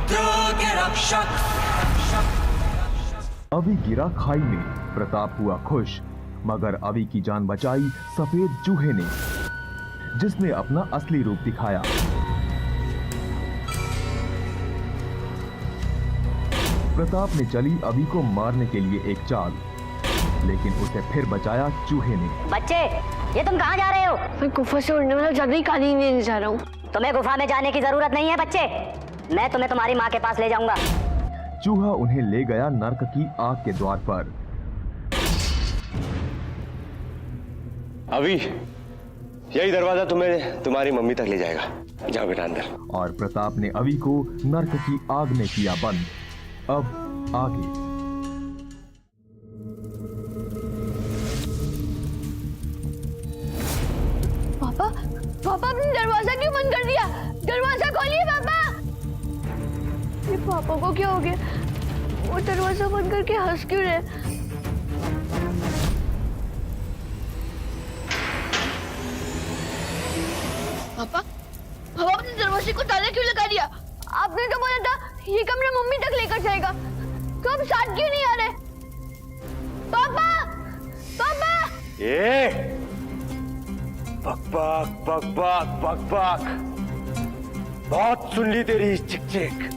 पुत्रों के रक्षक। अवि गिरा खाई में, प्रताप हुआ खुश, मगर अवि की जान बचाई सफेद चूहे ने, जिसने अपना असली रूप दिखाया। प्रताप ने चली अवि को मारने के लिए एक चाल, लेकिन उसे फिर बचाया चूहे ने। बच्चे, ये तुम कहाँ जा रहे हो? मैं गुफा से उड़ने वाला जादुई कालीन लेने जा रहा हूँ। तुम्हें गुफा में जाने की जरूरत नहीं है बच्चे, मैं तुम्हें तुम्हारी माँ के पास ले जाऊंगा। चूहा उन्हें ले गया नर्क की आग के द्वार पर। अभी यही दरवाजा तुम्हें तुम्हारी मम्मी तक ले जाएगा। जाओ बेटा अंदर। और प्रताप ने अवि को नर्क की आग में किया बंद। अब आगे। पापा, पापा आपने दरवाजा क्यों बंद कर दिया? दरवाजा खोलिए पापा। ये पापा को क्या हो गया? वो दरवाजा बंद करके हंस क्यों रहे? पापा, पापा आपने दरवाजे को ताला क्यों लगा दिया? आपने तो बोला था ये कमरा मम्मी तक लेकर जाएगा, तो अब साथ क्यों नहीं आ रहे? पापा, पापा! ये बक बक बक बक बक बक, बहुत सुन ली तेरी चिक चिक।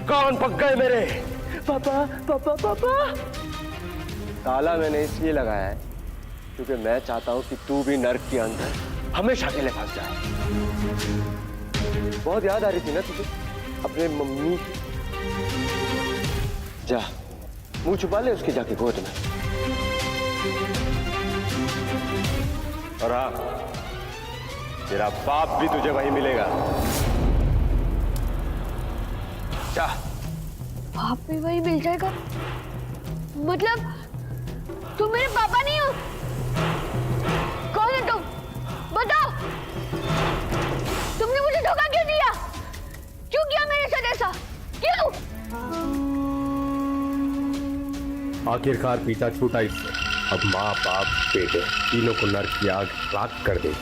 कौन पक गए मेरे? पापा पापा पापा। ताला मैंने इसलिए लगाया है क्योंकि मैं चाहता हूं कि तू भी नर्क के अंदर हमेशा के लिए फंस जाए। बहुत याद आ रही थी ना तुझे अपने मम्मी की? जा मुंह छुपा ले उसके जाके गोद में। और हाँ, तेरा बाप भी तुझे वहीं मिलेगा। जा। बाप भी वही मिल जाएगा? मतलब तुम मेरे पापा नहीं हो? कौन है तुम? बताओ। तुमने मुझे धोखा क्यों दिया? क्यों किया मेरे साथ ऐसा? क्यों? आखिरकार पीछा छूटा इससे। अब माँ बाप बेटे तीनों को नर्क की आग राख कर दे।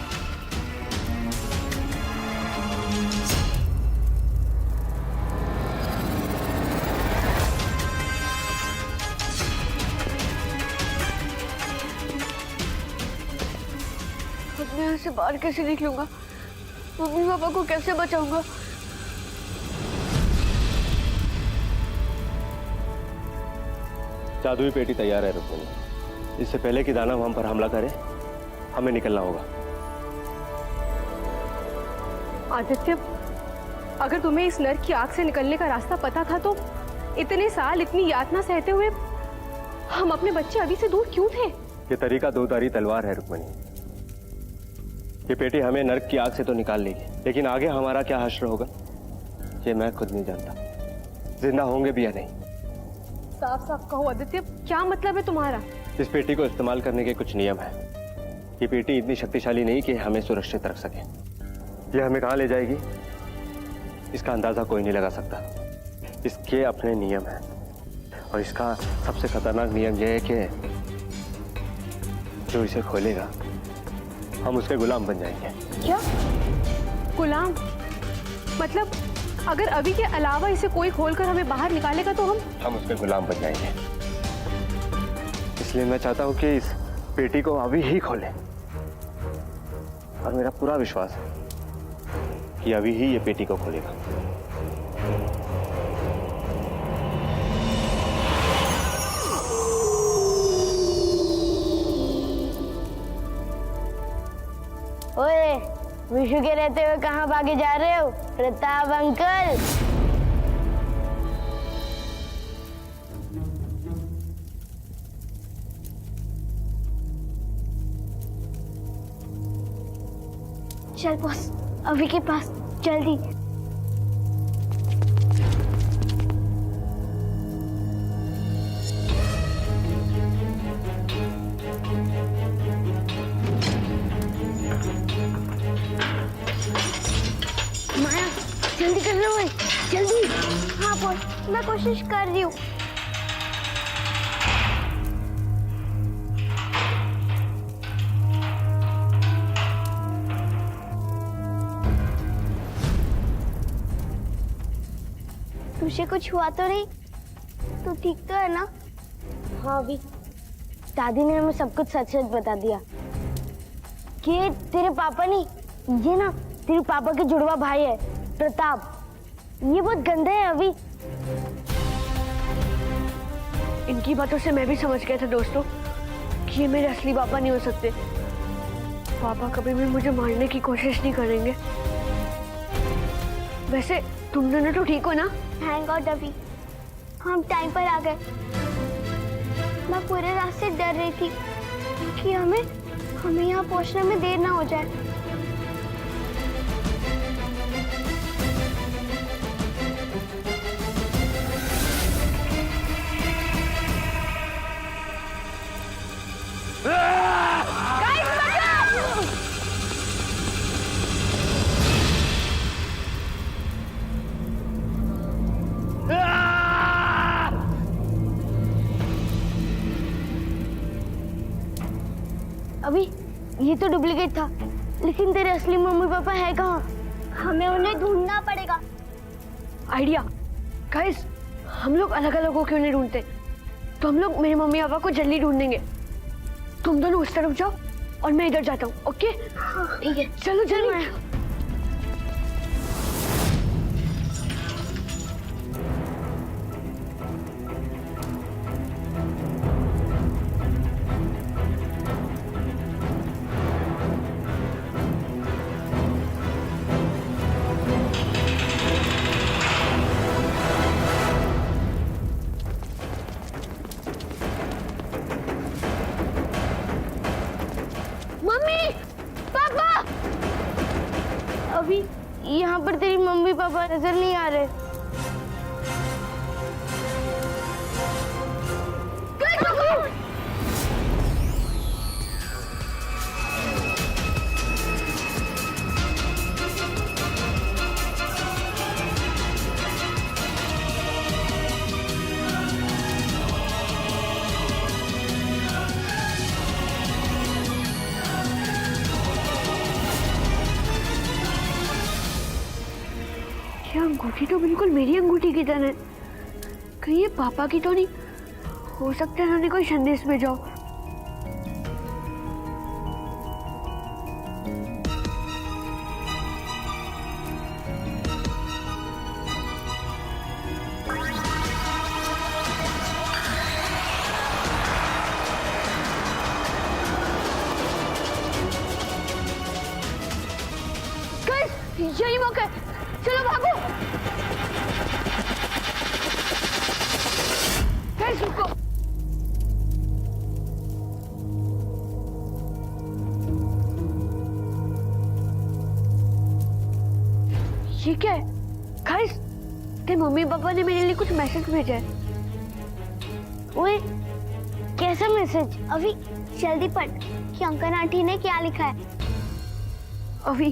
अब मैं यहाँ से बाहर कैसे निकलूंगा? मम्मी पापा को कैसे बचाऊंगा? जादुई पेटी तैयार है रुक्मिणी। इससे पहले कि दानव हम पर हमला करे, हमें निकलना होगा। आदित्य, अगर तुम्हें इस नर्क की आग से निकलने का रास्ता पता था तो इतने साल इतनी यातना सहते हुए हम अपने बच्चे अभी से दूर क्यों थे? ये तरीका दो धारी तलवार है रुक्मिणी। ये पेटी हमें नर्क की आग से तो निकाल लेगी, लेकिन आगे हमारा क्या हश्र होगा ये मैं खुद नहीं जानता। जिंदा होंगे भी या नहीं। साफ साफ कहो आदित्य, क्या मतलब है तुम्हारा? इस पेटी को इस्तेमाल करने के कुछ नियम है। ये पेटी इतनी शक्तिशाली नहीं कि हमें सुरक्षित रख सके। ये हमें कहाँ ले जाएगी इसका अंदाजा कोई नहीं लगा सकता। इसके अपने नियम हैं और इसका सबसे खतरनाक नियम यह है कि जो इसे खोलेगा हम उसके गुलाम बन जाएंगे। क्या गुलाम? मतलब अगर अभी के अलावा इसे कोई खोलकर हमें बाहर निकालेगा तो हम उसके गुलाम बन जाएंगे। इसलिए मैं चाहता हूं कि इस पेटी को अभी ही खोलें। और मेरा पूरा विश्वास है कि अभी ही ये पेटी को खोलेगा। ओए, विशु के रहते हुए कहाँ भागे जा रहे हो? प्रताप अंकल। चल बॉस, अभी के पास जल्दी। माया, जल्दी कर लो भाई, जल्दी। हाँ बॉस, मैं कोशिश कर रही हूँ। तुझे कुछ हुआ तो नहीं? तू ठीक तो है ना? हाँ अभी दादी ने हमें सब कुछ सच सच बता दिया कि तेरे पापा नहीं, ये ना तेरे पापा के जुड़वा भाई है प्रताप। ये बहुत गंदे हैं अभी। इनकी बातों से मैं भी समझ गया था दोस्तों कि ये मेरे असली पापा नहीं हो सकते। पापा कभी भी मुझे मारने की कोशिश नहीं करेंगे। वैसे तुम दोनों तो ठीक हो ना? थैंक गॉड अभी हम टाइम पर आ गए। मैं पूरे रास्ते डर रही थी कि हमें यहाँ पहुँचने में देर ना हो जाए। अभी ये तो डुप्लीकेट था, लेकिन तेरे असली मम्मी पापा है कहाँ? हमें उन्हें ढूंढना पड़ेगा। आइडिया गाइस, हम लोग अलग अलग हो क्यों नहीं ढूंढते? तो हम लोग मेरे मम्मी पापा को जल्दी ढूंढेंगे। तुम दोनों उस तरफ जाओ और मैं इधर जाता हूँ। ओके ठीक है, चलो जल्दी। मम्मी पापा, अभी यहाँ पर तेरी मम्मी पापा नजर नहीं आ रहे। ये अंगूठी तो बिल्कुल मेरी अंगूठी की तरह है। कहीं ये पापा की तो नहीं? हो सकता है उन्होंने कोई संदेश भेजा हो। गाइस, यही मौका है, चलो भागो। गाइस रुको। ये क्या है? गाइस, तेरे मम्मी पापा ने मेरे लिए कुछ मैसेज भेजा है। ओए, कैसा मैसेज? अभी जल्दी पढ़ कि अंकल आंटी ने क्या लिखा है। अभी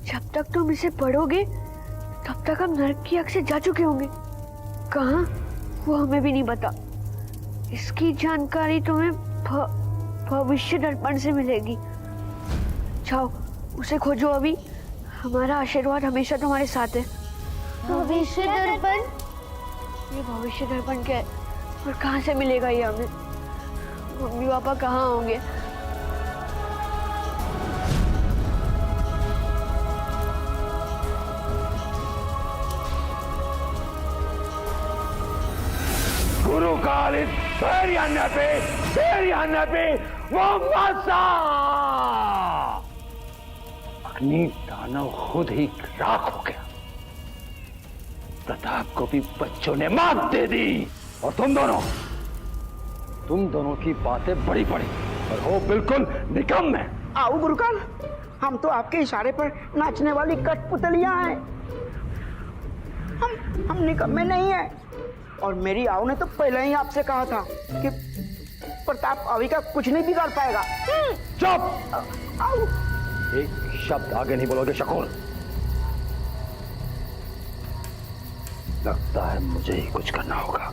जब तक तुम इसे पढ़ोगे तब तक हम नर्क की आग से जा चुके होंगे। कहाँ, वो हमें भी नहीं पता। इसकी जानकारी तुम्हें भविष्य दर्पण से मिलेगी। जाओ उसे खोजो अभी। हमारा आशीर्वाद हमेशा तुम्हारे साथ है। भविष्य दर्पण? ये भविष्य दर्पण क्या है और कहाँ से मिलेगा ये हमें? मम्मी पापा कहाँ होंगे? गुरु कालिद तेरी मोहम्मद साहब। अग्नि दानव खुद ही राख हो गया। प्रताप को भी बच्चों ने मात दे दी और तुम दोनों की बातें बड़ी बड़ी और हो बिल्कुल निकम्मे। आओ गुरुकाल, हम तो आपके इशारे पर नाचने वाली कठपुतलियां हैं। हम निकम्मे नहीं हैं। और मेरी आओ ने तो पहले ही आपसे कहा था कि प्रताप अभी का कुछ नहीं बिगाड़ पाएगा। चुप! आओ। एक शब्द आगे नहीं बोलोगे शकूर। लगता है मुझे ही कुछ करना होगा।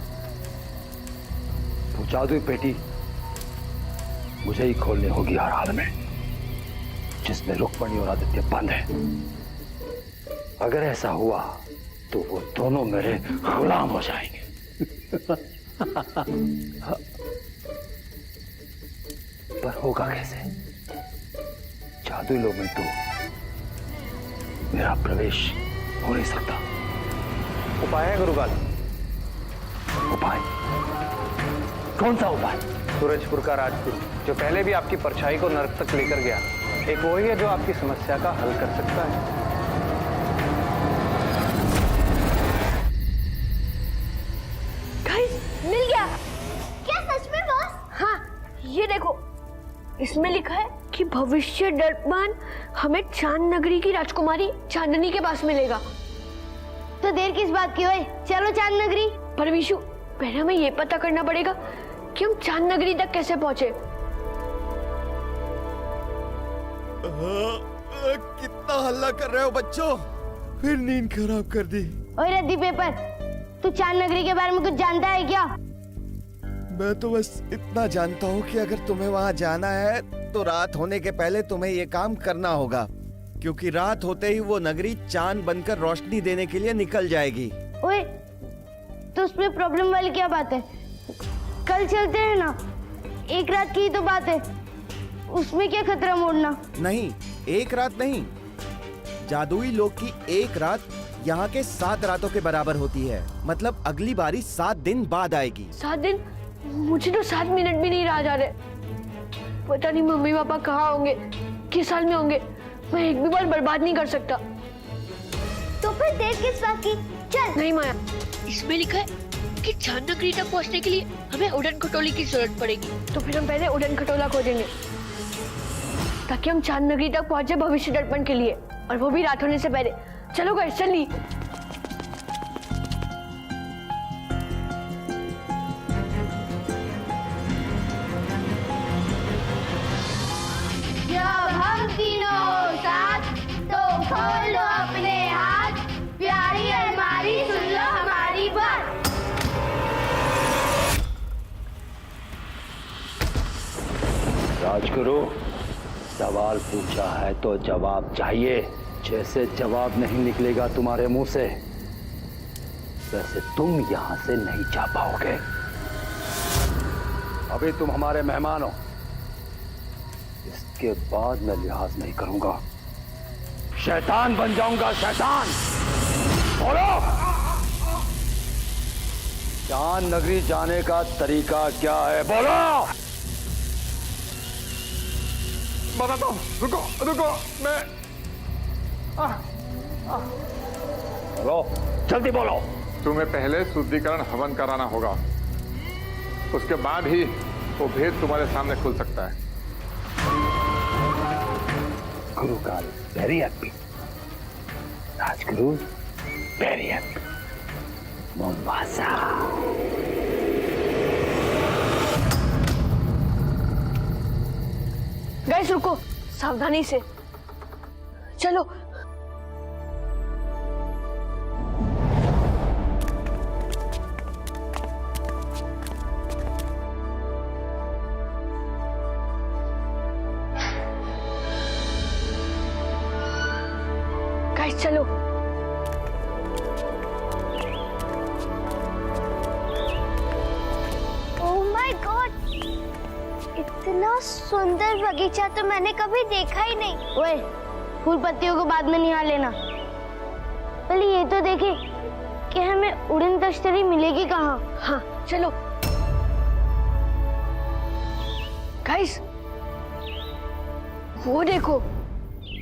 वो जादुई पेटी मुझे ही खोलनी होगी हर हाल में, जिसमें रुक्मणी और आदित्य बंद है। अगर ऐसा हुआ तो तो वो दोनों मेरे गुलाम हो जाएंगे। पर होगा कैसे? जादुई लोग में तो मेरा प्रवेश हो नहीं सकता। उपाय है गुरुकाल। उपाय? कौन सा उपाय? सूरजपुर का राजपुर, जो पहले भी आपकी परछाई को नरक तक लेकर गया, एक वही है जो आपकी समस्या का हल कर सकता है। मिल गया। क्या सच में बॉस? हाँ, ये देखो, इसमें लिखा है कि भविष्य दर्पण हमें चांद नगरी की राजकुमारी चांदनी के पास मिलेगा। तो देर किस बात की ओए, चलो चांद नगरी। पर विशु, पहले हमें ये पता करना पड़ेगा कि हम चांद नगरी तक कैसे पहुंचे। कितना हल्ला कर रहे हो बच्चों, फिर नींद खराब कर दी। ओए रद्दी पेपर, तू चांद नगरी के बारे में कुछ जानता है क्या? मैं तो बस इतना जानता हूँ कि अगर तुम्हें वहाँ जाना है तो रात होने के पहले तुम्हें ये काम करना होगा, क्योंकि रात होते ही वो नगरी चांद बनकर रोशनी देने के लिए निकल जाएगी। ओए, तो उसमें प्रॉब्लम वाली क्या बात है? कल चलते हैं ना, एक रात की ही तो बात है, उसमें क्या खतरा मोड़ना। नहीं, एक रात नहीं, जादुई लोक की एक रात यहाँ के 7 रातों के बराबर होती है। मतलब अगली बारी 7 दिन बाद आएगी। 7 दिन? मुझे तो 7 मिनट भी नहीं रहा जा रहे। पता नहीं मम्मी पापा कहाँ होंगे, किस हाल में होंगे। मैं एक भी बार बर्बाद नहीं कर सकता। तो फिर देर किस बात की? चल। नहीं माया, इसमें लिखा है कि चांद नगरी तक पहुंचने के लिए हमें उड़न खटोले की जरूरत पड़ेगी। तो फिर हम पहले उड़न खटोला खोजेंगे ताकि हम चांद नगरी तक पहुंचे भविष्य दर्पण के लिए, और वो भी रात होने से पहले। चलो गाइस, चलिए। जब हम तीनों हो साथ, तो खोल लो अपने हाथ, प्यारी अलमारी सुन लो हमारी बात। राजगुरु, सवाल पूछा है तो जवाब चाहिए। जैसे जवाब नहीं निकलेगा तुम्हारे मुंह से, वैसे तुम यहां से नहीं जा पाओगे। अभी तुम हमारे मेहमान हो, इसके बाद मैं लिहाज नहीं करूंगा। शैतान बन जाऊंगा, शैतान। बोलो, चांद नगरी जाने का तरीका क्या है? बोलो। बताता हूँ, रुको रुको, मैं बोलो, जल्दी बोलो। तुम्हें पहले शुद्धिकरण हवन कराना होगा, उसके बाद ही वो भेद तुम्हारे सामने खुल सकता है। Gurukal very happy, Rajguru very happy. Mombasa. Guys रुको, सावधानी से चलो। गाइस चलो। ओह माय गॉड, इतना सुंदर बगीचा तो मैंने कभी देखा ही नहीं। ओए, फूल पत्तियों को बाद में निहार लेना, पहले ये तो देखे कि हमें उड़न तश्तरी मिलेगी कहाँ। हाँ चलो। गाइस, वो देखो,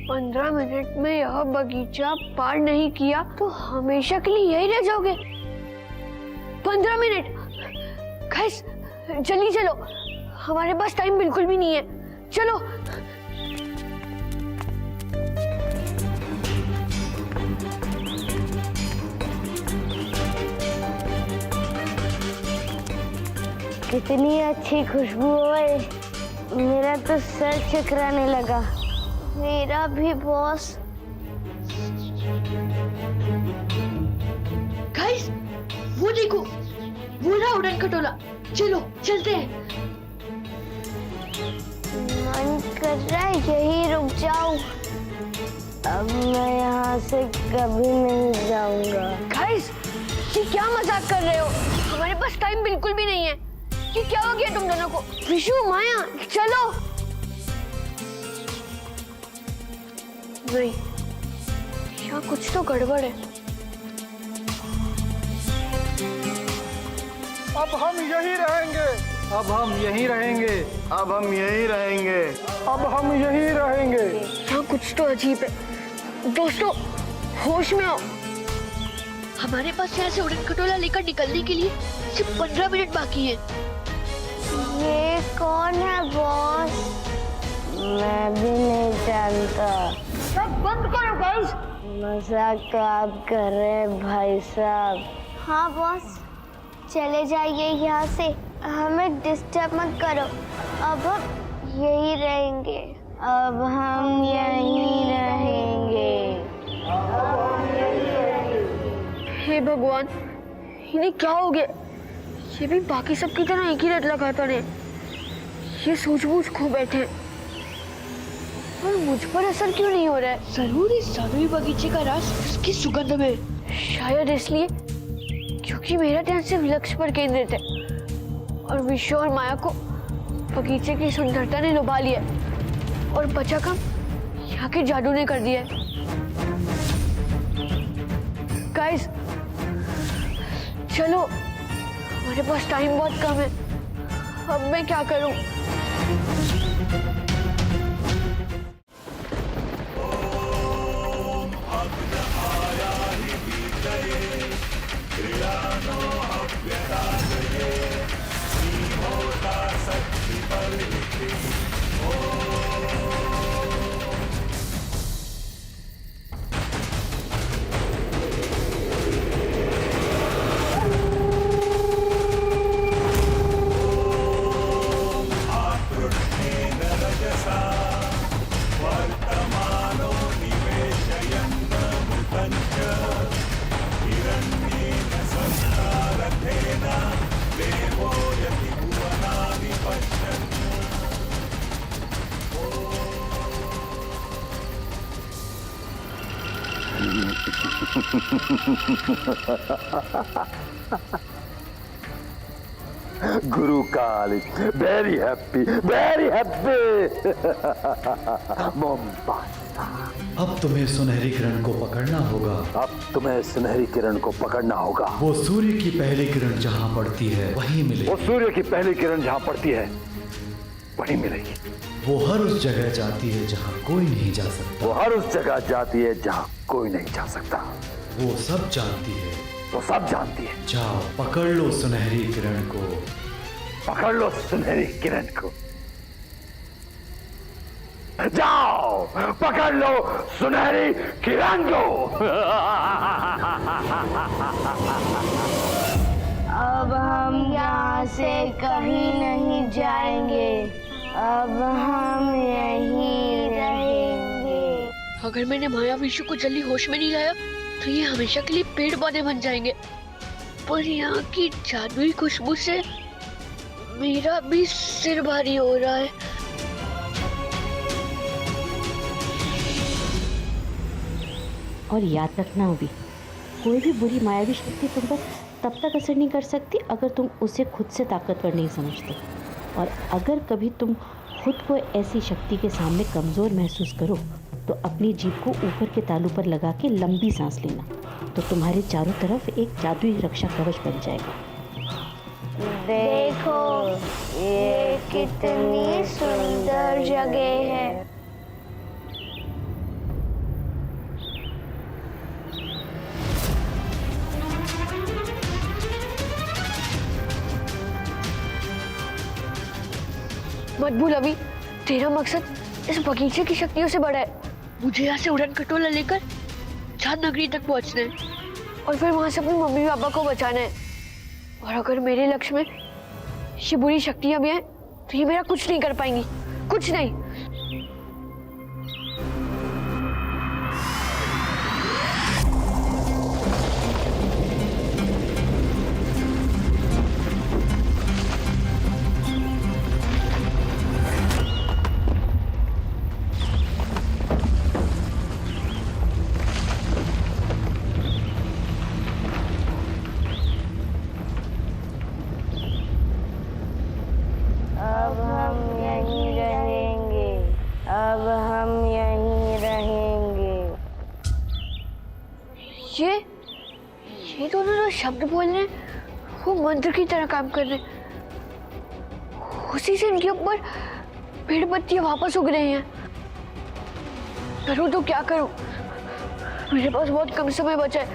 15 मिनट में यह बगीचा पार नहीं किया तो हमेशा के लिए यही रह जाओगे। 15 मिनट। गाइस जल्दी चलो, हमारे पास टाइम बिल्कुल भी नहीं है। चलो। कितनी अच्छी खुशबू है, मेरा तो सर चकराने लगा। मेरा भी बॉस। गाइस वो देखो, वो रहा उड़न खटोला। चलो चलते हैं। मन कर रहा है यही रुक जाऊं, अब मैं यहाँ से कभी नहीं जाऊंगा। गाइस ये क्या मजाक कर रहे हो? हमारे पास टाइम बिल्कुल भी नहीं है। ये क्या हो गया तुम दोनों को? विशु, माया, चलो। नहीं, यहाँ कुछ तो गड़बड़ है। अब हम यही रहेंगे। अब हम यही रहेंगे। अब हम यही रहेंगे। अब हम यही रहेंगे। यहाँ कुछ तो अजीब है। दोस्तों, होश में आओ। हमारे पास यहाँ से उड़न खटोला लेकर निकलने के लिए सिर्फ 15 मिनट बाकी है। ये कौन है बॉस? मैं भी नहीं जानता। सब बंद करो गाइस। मजाक तो आप कर रहे हैं भाई साहब। हाँ बॉस, चले जाइए यहाँ से, हमें डिस्टर्ब मत करो। अब हम यही रहेंगे। अब हम यही रहेंगे। हे भगवान, इन्हें क्या हो गया? ये भी बाकी सब की तरह एक ही रट लगाता रहे। ये सूझबूझ खो बैठे हैं। और मुझ पर असर क्यों नहीं हो रहा है? जरूर इस जादुई बगीचे का राज उसकी सुगंध में। शायद इसलिए क्योंकि मेरा ध्यान सिर्फ लक्ष्य पर केंद्रित है और विशु और माया को बगीचे की सुंदरता ने लुभा लिया और बचा काम यहाँ के जादू ने कर दिया है। गाइस, चलो, हमारे पास टाइम बहुत कम है। अब मैं क्या करूं? गुरु काली, वेरी हैप्पी, वेरी हैप्पी। अब तुम्हें सुनहरी किरण को पकड़ना होगा। अब तुम्हें सुनहरी किरण को पकड़ना होगा। वो सूर्य की पहली किरण जहाँ पड़ती है वहीं मिलेगी। वो सूर्य की पहली किरण जहाँ पड़ती है वहीं मिलेगी। वो हर उस जगह जाती है जहाँ कोई नहीं जा सकता। वो हर उस जगह जाती है जहाँ कोई नहीं जा सकता। वो सब जानती है। वो सब जानती है। जाओ, पकड़ लो सुनहरी किरण को। पकड़ लो सुनहरी किरण को। जाओ, पकड़ लो सुनहरी किरण को। अब हम यहाँ से कहीं नहीं जाएंगे। अब हम यहीं रहेंगे। अगर मैंने माया विशु को जल्दी होश में नहीं लाया तो ये हमेशा के लिए पेड़ पौधे बन जाएंगे। पर यहाँ की जादुई खुशबू से मेरा भी सिर भारी हो रहा है। और याद रखना अभी, कोई भी बुरी मायावी शक्ति तुम पर तब तक असर नहीं कर सकती अगर तुम उसे खुद से ताकतवर नहीं समझते। और अगर कभी तुम खुद को ऐसी शक्ति के सामने कमज़ोर महसूस करो तो अपनी जीभ को ऊपर के तालू पर लगा के लंबी सांस लेना, तो तुम्हारे चारों तरफ एक जादुई रक्षा कवच बन जाएगा। देखो, ये कितनी सुंदर जगह है। मत भूल अभी, तेरा मकसद इस बगीचे की शक्तियों से बड़ा है। मुझे यहाँ से उड़न खटोला लेकर चांद नगरी तक पहुँचना है और फिर वहाँ से अपनी मम्मी पापा को बचाना है। और अगर मेरे लक्ष्य में ये बुरी शक्तियाँ भी हैं तो ये मेरा कुछ नहीं कर पाएंगी, कुछ नहीं। ये दोनों जो शब्द बोल रहे हैं वो मंत्र की तरह काम कर रहे हैं। उसी से इनके ऊपर पेड़ पत्तियां वापस उग रही हैं। करूँ तो क्या करूँ? मेरे पास बहुत कम समय बचा है।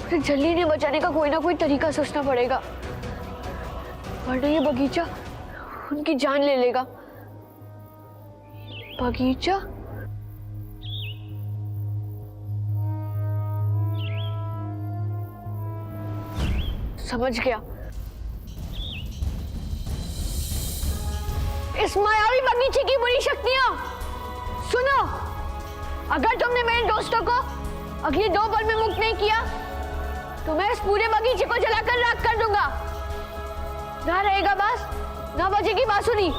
मुझे जल्दी इन्हें बचाने का कोई ना कोई तरीका सोचना पड़ेगा, वरना ये बगीचा उनकी जान ले लेगा। बगीचा? समझ गया। इस मायावी बगीचे की बुरी शक्तियां सुनो। अगर तुमने मेरे दोस्तों को अगले 2 पल में मुक्त नहीं किया तो मैं इस पूरे बगीचे को जलाकर राख कर दूंगा। ना रहेगा बांस, ना बजेगी बांसुरी।